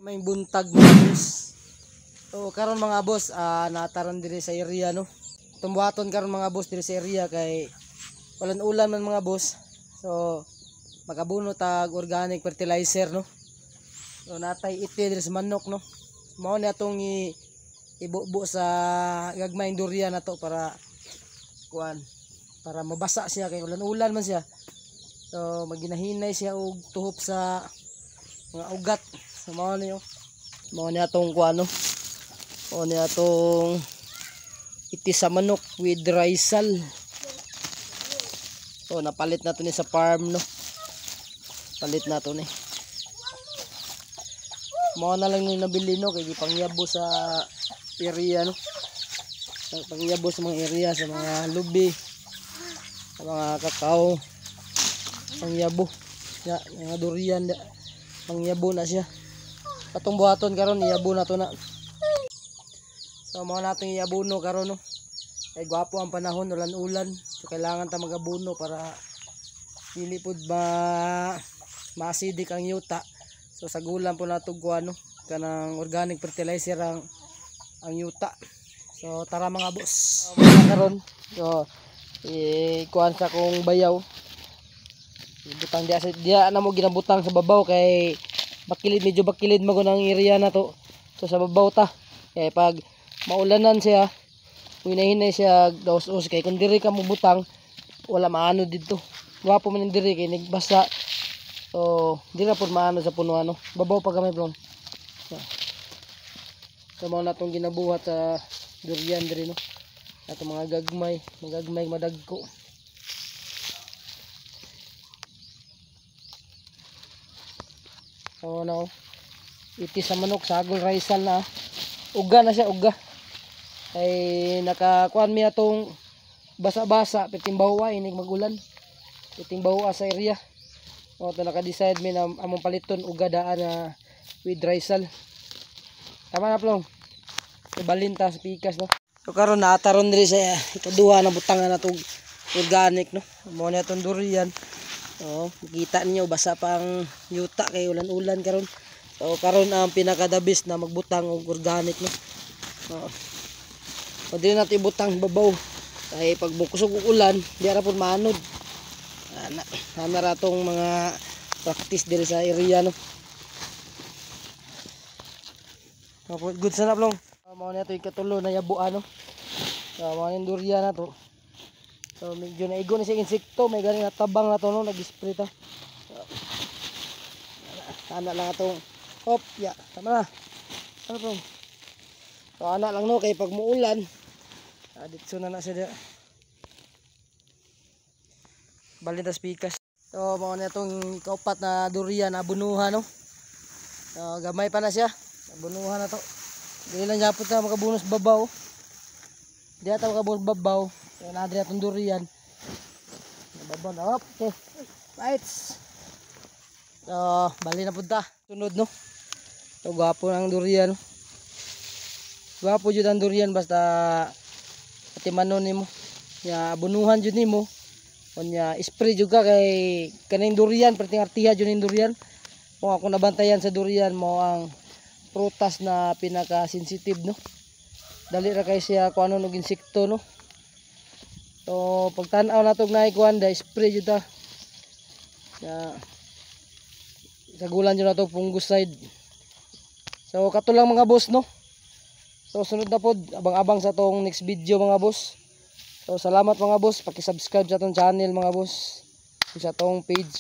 May buntag mga boss. So karon mga boss, nataran diri sa area no. Tumbuhaton karon mga boss diri sa area kay walang ulan man mga boss. So makabuno tag organic fertilizer no. So natay iti diri sa manok no. Mao ni atong ibubo sa gagmayng durian nato para kuan, para mabasa siya kay ulan-ulan man siya. So maginahinay siya og tuhop sa mga ugat. So mao ni atong kuano. Mao ni atong iti sa manok with risal. So napalit na to ni sa farm no. Palit na to ni. Mao na lang yung nabili no kay pangyabo sa area no. Pangyabo sa mga area, sa mga lubi, sa mga kakao. Pangyabo. Ya, mga durian pangyabo na siya. Katong buhaton karon iyabo na to na. So mao nating iabuno karon no. Ay gwapo ang panahon, ulan-ulan. So kailangan ta magabuno para dili pud ma-acidic ang yuta. So sa gulan po nato kuano kanang organic fertilizer ang yuta. So tara mga boss. Karon so kuan sa kong bayaw. Butang dia na mo ginabutang sa babaw kay medyo bakilid magun ang area na to. So sa babaw ta. Kay pag maulanan siya, hinahinay siya gaus-us kay kung diri ka mo butang wala maano dito. Wapo man diri kay nagbasa. So di na pud maano sa puno ano. Babaw pa gamay bron. So mao na tong ginabuhat sa durian diri no. Ato mga gagmay madagko. So now iti sa manok sagol risal na. Uga na siya, uga. Ay nakakuan mi atong basa-basa pitimbawa inig magulan. Pitimbawa sa area. O to naka-decide mi na among paliton uga daan na with risal. Tama na plong. Ibalinta sa pikas no. So karon naataron diri sa ikaduha na butangan natong organic no. Mo na atong durian. So makita niyo basa pa ang yuta kay ulan-ulan karon. So karon ang pinakadabis na magbutang og organic no. So dili nato ibutang babaw kay pag bukusog og ulan di ra pud maanod. Ana ra tong mga practice diri sa area no. Good sana plong. Mao na to ikatulo na yabo ano. So mao ni durian na to. So medyo naigo na siya insekto, may galing natabang na to no, nag-spray ta. So, ana lang atong hop, ya, tama na. Ano plong? So ana lang no kay pag muulan, ditso na siya. Balintas pikas. So mao na itong kaupat na durian na bunuhan no. So gamay pa na siya. Bunuhan na to. Dili lang yapot na makabunos babaw. Di ata makabunos babaw. So nadri atong durian. Babaw na hop. Okay. Lights. So bali na punta. Sunod no. So gwapo ng durian no. Gwapo jud ang durian basta pati manon nimo. Ya bunuhan jud nimo. Kunya spray juga kay kaning durian perting artiha jud ning durian. Kung ako nabantayan sa durian mo ang prutas na pinaka sensitive no. Dali ra kay siya kuno og insekto no. So pagtan-aw nato nay kuan da spray jud ta. Ya sa gulan jud nato fungicide. So kato lang mga boss no. So sunod na pod abang-abang sa tong next video mga boss. So salamat mga boss, paki-subscribe sa tong channel mga boss, sa tong page.